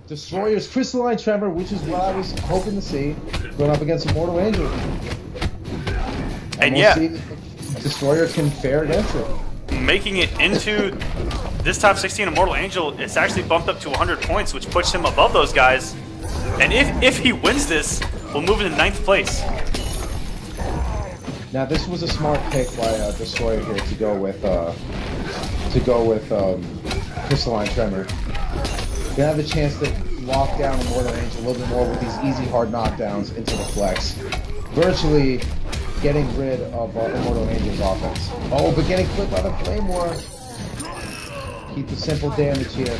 Destroyer's Crystalline Tremor, which is what I was hoping to see, going up against Immortal Angel. And we'll yeah, see if Destroyer can fare against it. Making it into this top 16 Immortal Angel, it's actually bumped up to 100 points, which puts him above those guys. And if he wins this, we'll move into 9th place. Now this was a smart pick by Destroyer here to go with Crystalline Tremor. Gonna have a chance to lock down Immortal Angel a little bit more with these easy hard knockdowns into the flex. Virtually getting rid of Immortal Angel's offense. Oh, but getting clipped by the Flame War. Keep the simple damage here.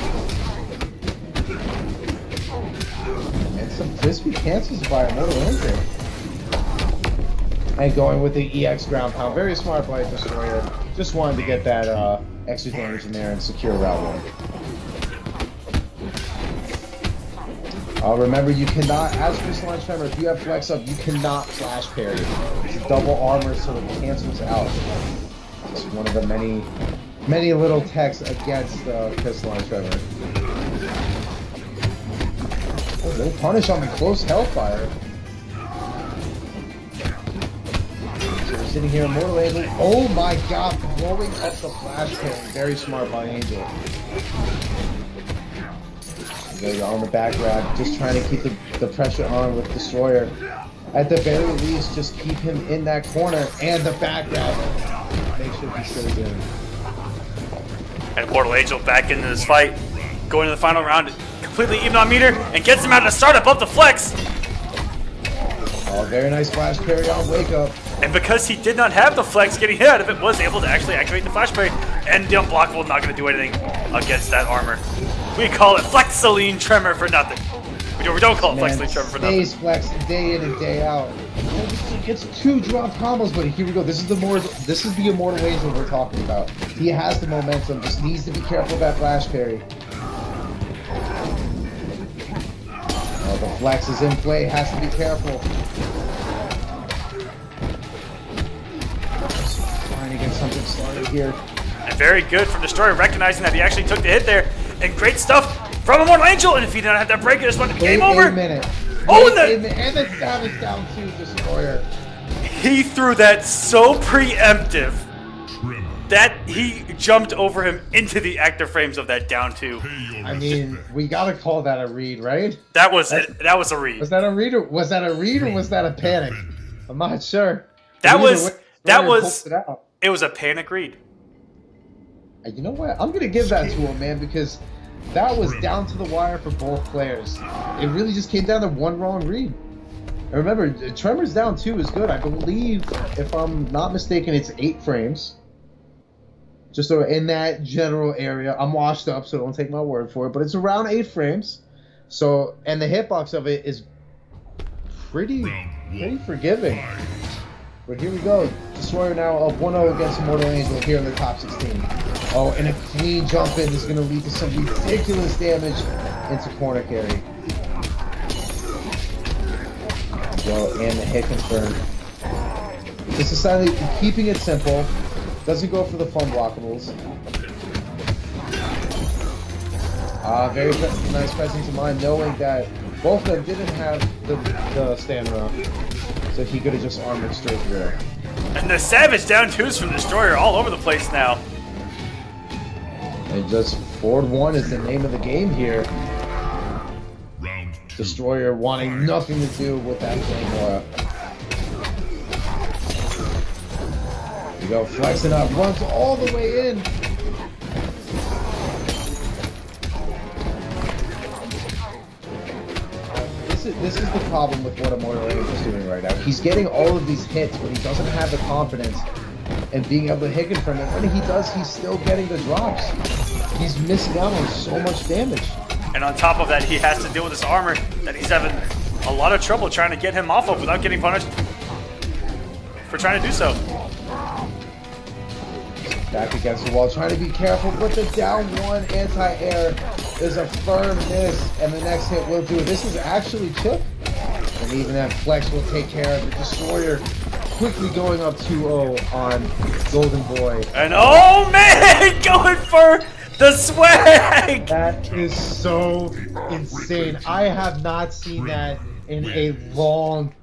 And some crispy cancels by Immortal Angel. And going with the EX ground pound. Very smart by Destroyer. Just wanted to get that extra damage in there and secure round one. Remember, you cannot, as Crystalline Tremor, if you have flex up, you cannot flash parry. It's a double armor, so it cancels out. It's one of the many little techs against Crystalline Tremor. Oh, no punish on the close hellfire. So we're sitting here, Immortal Angel. Oh my god, blowing up the flash parry. Very smart by Angel. There you go, on the back grab, just trying to keep the pressure on with Destroyer. At the very least, just keep him in that corner and the back grab. Make sure he stays in. And Mortal Angel back into this fight, going to the final round, completely even on meter, and gets him out of the start above the flex. Oh, very nice flash parry on Wake Up. And because he did not have the flex, getting hit out of it was able to actually activate the flash parry, and the unblockable not going to do anything against that armor. We call it Flexaline Tremor for nothing. We don't call it Flexaline Tremor for nothing. Stays flex day in and day out. It's 2 drop combos, but here we go. This is the Immortal Angel we're talking about. He has the momentum, just needs to be careful of that flash parry. Oh, the flex is in play, has to be careful. Trying to get something started here. And very good from Destroyer, recognizing that he actually took the hit there. And great stuff from Immortal Angel. And if he didn't have that break, this one game over. Wait a minute. Oh, and the Savage down to Destroyer. He threw that so preemptive that he jumped over him into the active frames of that down 2. I mean, we gotta call that a read, right? That was a read. Was that a read or was that a panic? I'm not sure. It was a panic read. You know what? I'm gonna give that to him, man, because that was down to the wire for both players. It really just came down to one wrong read. And remember, Tremor's down 2 is good. I believe, if I'm not mistaken, it's 8 frames. Just so in that general area. I'm washed up, so don't take my word for it, but it's around 8 frames. So, and the hitbox of it is pretty forgiving. But here we go. Destroyer now up 1-0 against Immortal Angel here in the top 16. Oh, and a clean jump in is going to lead to some ridiculous damage into corner carry. Go, and the hit confirmed. This is slightly keeping it simple. Doesn't go for the fun blockables. Very nice presence of mind, knowing that both of them didn't have the stamina. So he could have just armored straight through. And the Savage down 2s from Destroyer all over the place now. And just forward 1 is the name of the game here. Destroyer wanting nothing to do with that flame aura. Here we go, flexing up, runs all the way in. This is the problem with what Immortal Angel is doing right now. He's getting all of these hits, but he doesn't have the confidence in being able to hit him from it. When he does, he's still getting the drops. He's missing out on so much damage. And on top of that, he has to deal with this armor that he's having a lot of trouble trying to get him off of without getting punished for trying to do so. Back against the wall, trying to be careful, but the down 1 anti-air is a firm miss, and the next hit will do it. This is actually chip, and even that flex will take care of the Destroyer. Quickly going up 2-0 on Golden Boy. And oh man, going for The swag! That is so insane. I have not seen that in a long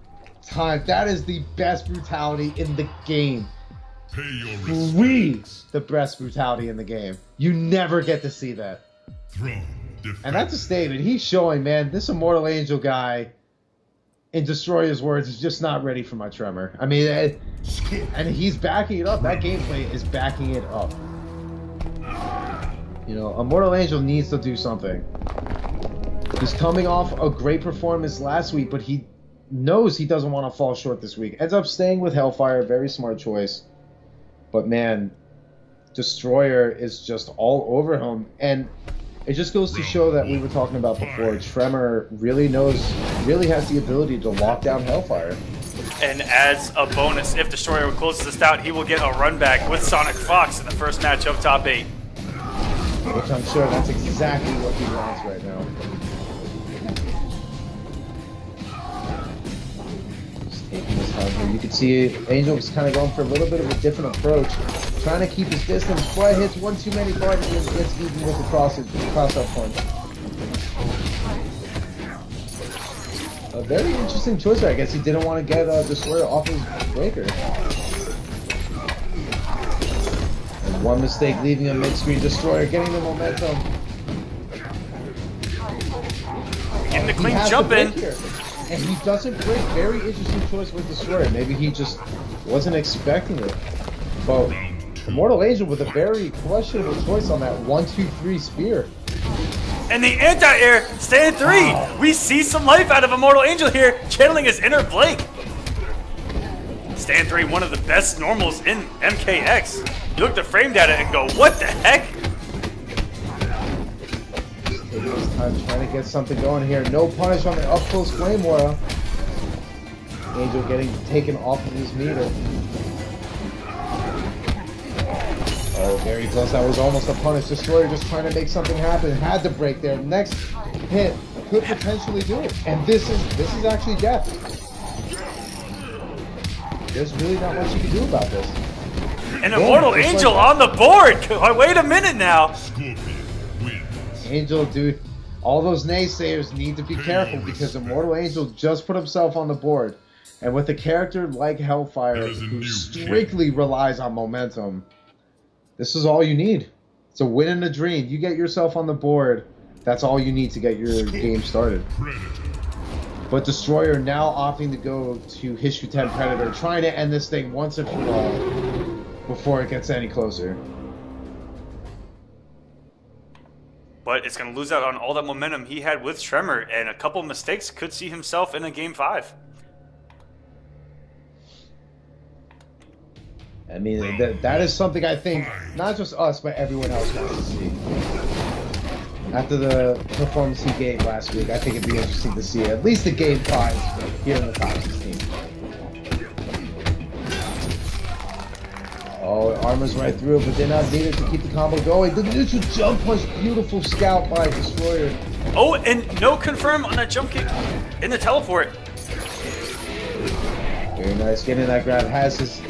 time. That is the best brutality in the game. The best brutality in the game. You never get to see that. And that's a statement. He's showing, man, this Immortal Angel guy, in Destroyer's words, is just not ready for my Tremor. I mean, and he's backing it up. That gameplay is backing it up. You know, Immortal Angel needs to do something. He's coming off a great performance last week, but he knows he doesn't want to fall short this week. Ends up staying with Hellfire. Very smart choice. But man, Destroyer is just all over him. And it just goes to show that we were talking about before. Tremor really has the ability to lock down Hellfire. And as a bonus, if Destroyer closes this out, he will get a run back with SonicFox in the first match of top 8. Which I'm sure that's exactly what he wants right now. Just taking his time here. You can see Angel's kind of going for a little bit of a different approach. Trying to keep his distance, but hits one too many buttons and gets even with the cross-up punch. A very interesting choice there. I guess he didn't want to get Destroyer off his breaker. And one mistake leaving a mid-screen. Destroyer getting the momentum. Getting the clean jump in. And he doesn't break. Very interesting choice with Destroyer. Maybe he just wasn't expecting it. But Immortal Angel with a very questionable choice on that 1-2-3 spear. And the anti-air, stand 3. Wow. We see some life out of Immortal Angel here, channeling his inner Blake. Stand 3, one of the best normals in MKX. You look at framed at it and go, what the heck? Just taking his time trying to get something going here. No punish on the up-close Flame Aura. Angel getting taken off of his meter. Oh, very close. That was almost a punish. Destroyer just trying to make something happen. Had to break there. Next hit could potentially do it. And this is actually death. There's really not much you can do about this. An Immortal Angel on the board! Wait a minute now! Angel, dude, all those naysayers need to be careful because Immortal Angel just put himself on the board. And with a character like Hellfire, who strictly relies on momentum, this is all you need. It's a win and a dream. You get yourself on the board, that's all you need to get your game started. But Destroyer now opting to go to History 10 Predator, trying to end this thing once and for all before it gets any closer. But it's going to lose out on all that momentum he had with Tremor, and a couple mistakes could see himself in a Game 5. I mean, that is something I think not just us, but everyone else wants to see. After the performance he gave last week, I think it'd be interesting to see at least the Game 5 here in the top 16. Oh, it armors right through it, but they're not needed to keep the combo going. The neutral jump punch, beautiful scout by Destroyer. Oh, and no confirm on that jump kick in the teleport. Very nice, getting that grab, has his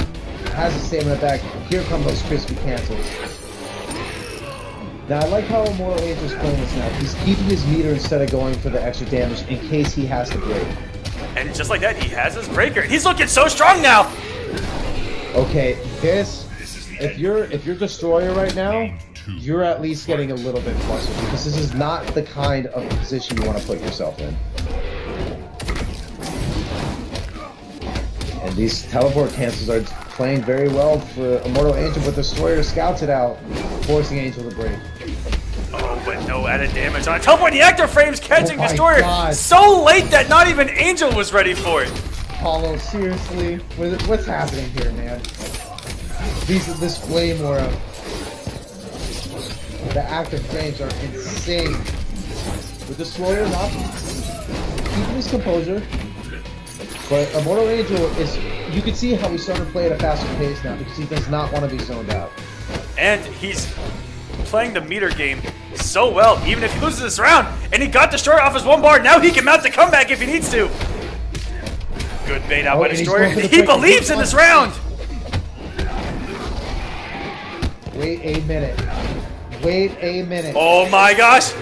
stamina back. Here come those crispy cancels. Now I like how Immortal Angel's playing this now. He's keeping his meter instead of going for the extra damage in case he has to break. And just like that, he has his breaker. He's looking so strong now. Okay, if you're Destroyer right now, you're at least getting a little bit flustered because this is not the kind of position you want to put yourself in. And these teleport cancels are playing very well for Immortal Angel, but Destroyer scouts it out, forcing Angel to break. Oh, but no added damage on it. Teleport the active frames catching Destroyer God. so late that not even Angel was ready for it. Paulo, seriously? What's happening here, man? This Flame Aura, the active frames are insane. The Destroyer not keeping his composure, but Immortal Angel is, you can see how he's starting to play at a faster pace now because he does not want to be zoned out. And he's playing the meter game so well, even if he loses this round. And he got Destroyer off his one bar. Now he can mount the comeback if he needs to. Good bait out by Destroyer. He believes in this round. Wait a minute. Wait a minute. Oh my gosh!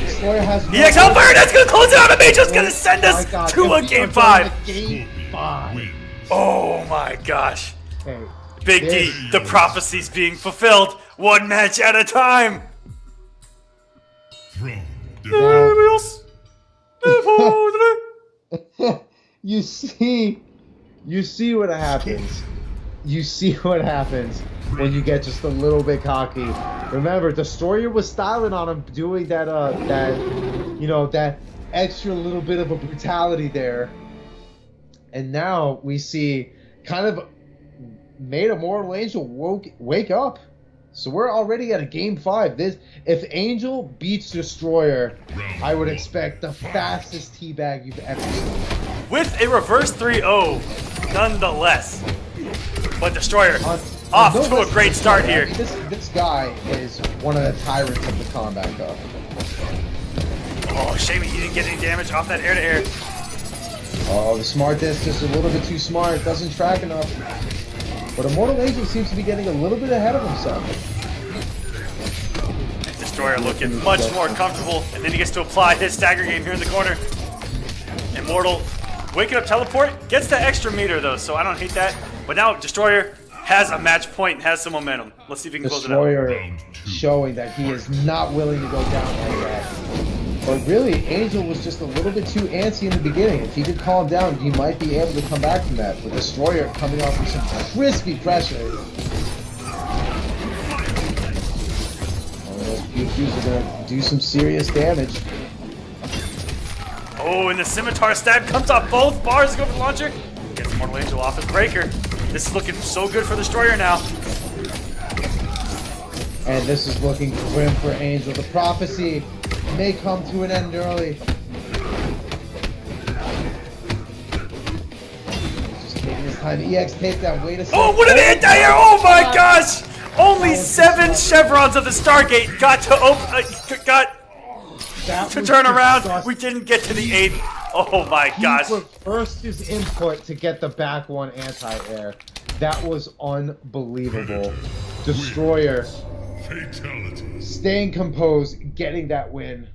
Destroyer has EX Hellfire, that's gonna close it out. And Major's gonna send us to a game 5. Game 5. Oh my gosh. Hey, Big D, the prophecy's being fulfilled. One match at a time. You see what happens. You see what happens when you get just a little bit cocky. Remember, Destroyer was styling on him, doing that extra little bit of a brutality there. And now we see kind of made Immortal Angel wake up. So we're already at a game 5. If Angel beats Destroyer, I would expect the fastest teabag you've ever seen. With a reverse 3-0, nonetheless. But Destroyer off to a great start here. I mean, this guy is one of the tyrants of the Kombat Cup. Oh, shame he didn't get any damage off that air-to-air. Oh, the smart disc just a little bit too smart. Doesn't track enough. But Immortal Angel seems to be getting a little bit ahead of himself. Destroyer looking much more comfortable, and then he gets to apply his stagger game here in the corner. Immortal waking up teleport, gets that extra meter though, so I don't hate that. But now Destroyer has a match point, has some momentum. Let's see if he can close it out. Destroyer showing that he is not willing to go down like that. But really, Angel was just a little bit too antsy in the beginning. If he could calm down, he might be able to come back from that. But Destroyer coming off with some crispy pressure. Oh, those PQs are going to do some serious damage. Oh, and the scimitar stab comes off both bars. Go for the launcher. Gets Mortal Angel off his breaker. This is looking so good for Destroyer now. And this is looking grim for Angel. The prophecy may come to an end early. Just taking his time. EX takedown. Wait a second. Oh, what an anti-air! Oh my gosh! Only 7 chevrons of the Stargate got to turn around. We didn't get to the 8th. Oh my gosh. He reversed his input to get the back one anti-air. That was unbelievable. Destroyer staying composed, getting that win.